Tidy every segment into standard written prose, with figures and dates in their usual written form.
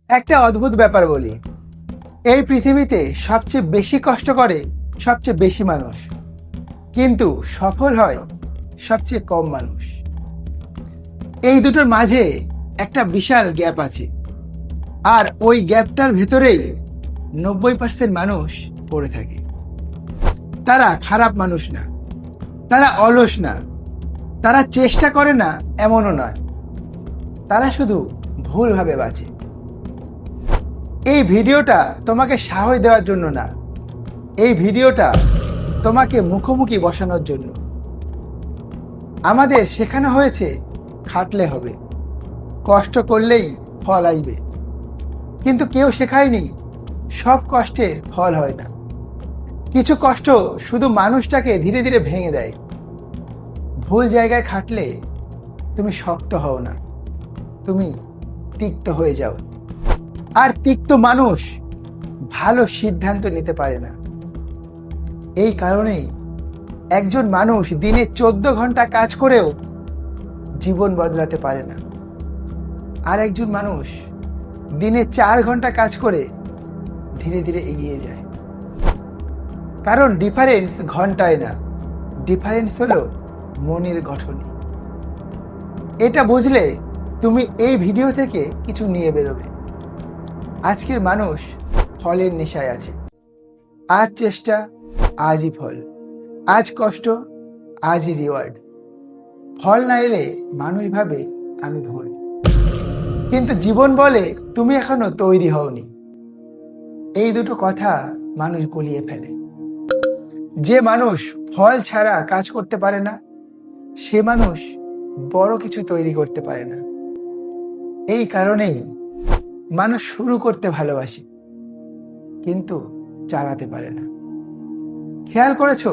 একটা অদ্ভুত ব্যাপার বলি, এই পৃথিবীতে সবচেয়ে বেশি কষ্ট করে সবচেয়ে বেশি মানুষ, কিন্তু সফল হয় সবচেয়ে কম মানুষ। এই দুটোর মাঝে একটা বিশাল গ্যাপ আছে, আর ওই গ্যাপটার ভেতরেই 90% মানুষ পড়ে থাকে। তারা খারাপ মানুষ না, তারা অলস না, তারা চেষ্টা করে না এমনও নয়, তারা শুধু ভুলভাবে বাঁচে। এই ভিডিওটা তোমাকে সাহস দেওয়ার জন্য না, এই ভিডিওটা তোমাকে মুখোমুখি বসানোর জন্য। আমাদের শেখানো হয়েছে খাটলে হবে, কষ্ট করলেই ফল আসবে, কিন্তু কেউ শেখায়নি সব কষ্টের ফল হয় না। কিছু কষ্ট শুধু মানুষটাকে ধীরে ধীরে ভেঙে দেয়। ভুল জায়গায় খাটলে তুমি শক্ত হও না, তুমি তিক্ত হয়ে যাও। আর তিক্ত মানুষ ভালো সিদ্ধান্ত নিতে পারে না। এই কারণেই একজন মানুষ দিনে 14 ঘন্টা কাজ করেও জীবন বদলাতে পারে না, আর একজন মানুষ দিনে 4 ঘন্টা কাজ করে ধীরে ধীরে এগিয়ে যায়। কারণ ডিফারেন্স ঘন্টায় না, ডিফারেন্স হলো মনের গঠনে। এটা বুঝলে তুমি এই ভিডিও থেকে কিছু নিয়ে বেরোবে। আজকের মানুষ ফলের নেশায় আছে। আজ চেষ্টা, আজই ফল, আজ কষ্ট, আজই রিওয়ার্ড। ফল না এলে মানুষ ভাবে আমি ভুল, কিন্তু জীবন বলে তুমি এখনো তৈরি হওনি। এই দুটো কথা মানুষ গুলিয়ে ফেলে। যে মানুষ ফল ছাড়া কাজ করতে পারে না, সে মানুষ বড় কিছু তৈরি করতে পারে না। এই কারণেই মানুষ শুরু করতে ভালোবাসে, কিন্তু চালাতে পারে না। খেয়াল করেছো,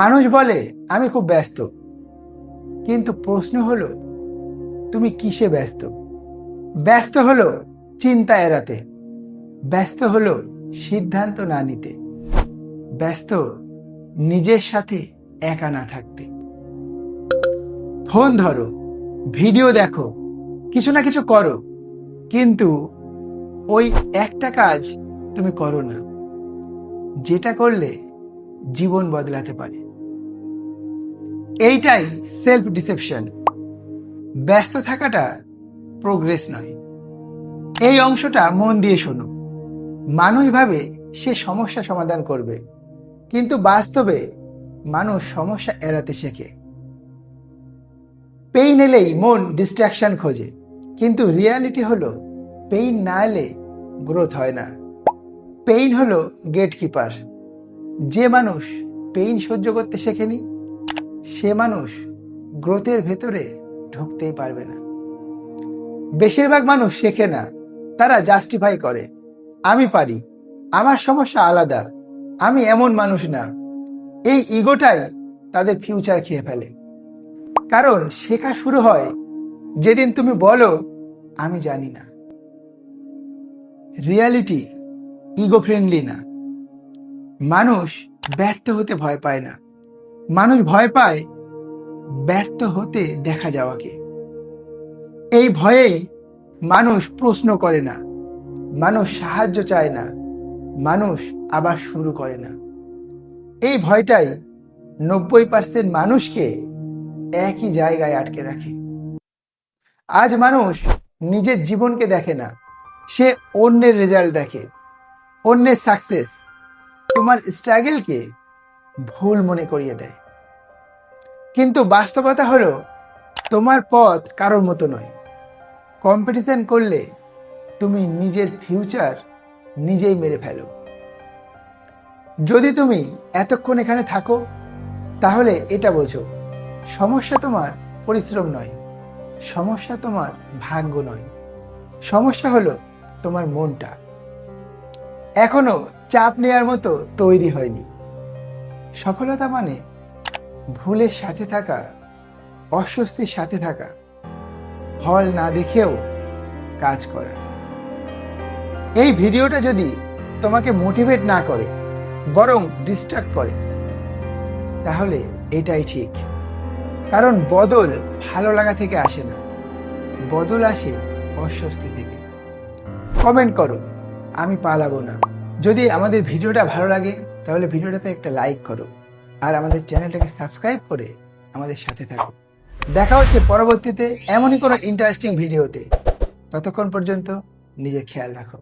মানুষ বলে আমি খুব ব্যস্ত, কিন্তু প্রশ্ন হলো তুমি কিসে ব্যস্ত? ব্যস্ত হলো চিন্তা এড়াতে, ব্যস্ত হলো সিদ্ধান্ত না নিতে, ব্যস্ত নিজের সাথে একা না থাকতে। ফোন ধরো, ভিডিও দেখো, কিছু না কিছু করো, কিন্তু ওই একটা কাজ তুমি করো না যেটা করলে জীবন বদলাতে পারে। এইটাই সেলফ ডিসেপশন। ব্যস্ত থাকাটা প্রোগ্রেস নয়। এই অংশটা মন দিয়ে শোনো। মানুষ ভাবে সে সমস্যা সমাধান করবে, কিন্তু বাস্তবে মানুষ সমস্যা এড়াতে শেখে। পেইন এলেই মন ডিস্ট্রাকশন খোঁজে, কিন্তু রিয়ালিটি হলো পেইন না এলে গ্রোথ হয় না। পেইন হলো গেটকিপার। যে মানুষ পেইন সহ্য করতে শেখেনি, সে মানুষ গ্রোথের ভেতরে ঢুকতেই পারবে না। বেশিরভাগ মানুষ শেখে না, তারা জাস্টিফাই করে। আমি পারি, আমার সমস্যা আলাদা, আমি এমন মানুষ না। এই ইগোটাই তাদের ফিউচার খেয়ে ফেলে। কারণ শেখা শুরু হয় যেদিন তুমি বলো আমি জানি না। রিয়ালিটি ইগো ফ্রেন্ডলি না। মানুষ ব্যর্থ হতে ভয় পায় না, মানুষ ভয় পায় ব্যর্থ হতে দেখা যাওয়াকে। এই ভয়েই মানুষ প্রশ্ন করে না, মানুষ সাহায্য চায় না, মানুষ আবার শুরু করে না। এই ভয়টাই 90% মানুষকে একই জায়গায় আটকে রাখে। আজ মানুষ নিজের জীবনকে দেখে না, সে অন্যের রেজাল্ট দেখে, অন্যের সাকসেস। তোমার স্ট্রাগলকে ভুল মনে করিয়ে দেয়, কিন্তু বাস্তবতা হলো তোমার পথ কারোর মতো নয়। কম্পিটিশন করলে তুমি নিজের ফিউচার নিজেই মেরে ফেলো। যদি তুমি এতক্ষণ এখানে থাকো, তাহলে এটা বোঝো, সমস্যা তোমার পরিশ্রম নয়, সমস্যা তোমার ভাগ্য নয়, সমস্যা হলো তোমার মনটা এখনো চাপ নেওয়ার মতো তৈরি হয়নি। সফলতা মানে ভুলের সাথে থাকা, অস্বস্তির সাথে থাকা, ফল না দেখেও কাজ করা। এই ভিডিওটা যদি তোমাকে মোটিভেট না করে, বরং ডিস্ট্রাক্ট করে, তাহলে এটাই ঠিক। কারণ বদল ভালো লাগা থেকে আসে না, বদল আসে অস্বস্তি থেকে। কমেন্ট করো, আমি পালাবো না। যদি আমাদের ভিডিওটা ভালো লাগে তাহলে ভিডিওটাতে একটা লাইক করো, আর আমাদের চ্যানেলটাকে সাবস্ক্রাইব করে আমাদের সাথে থাকো। দেখা হচ্ছে পরবর্তীতে এমনই কোনো ইন্টারেস্টিং ভিডিওতে। ততক্ষণ পর্যন্ত নিজের খেয়াল রাখো।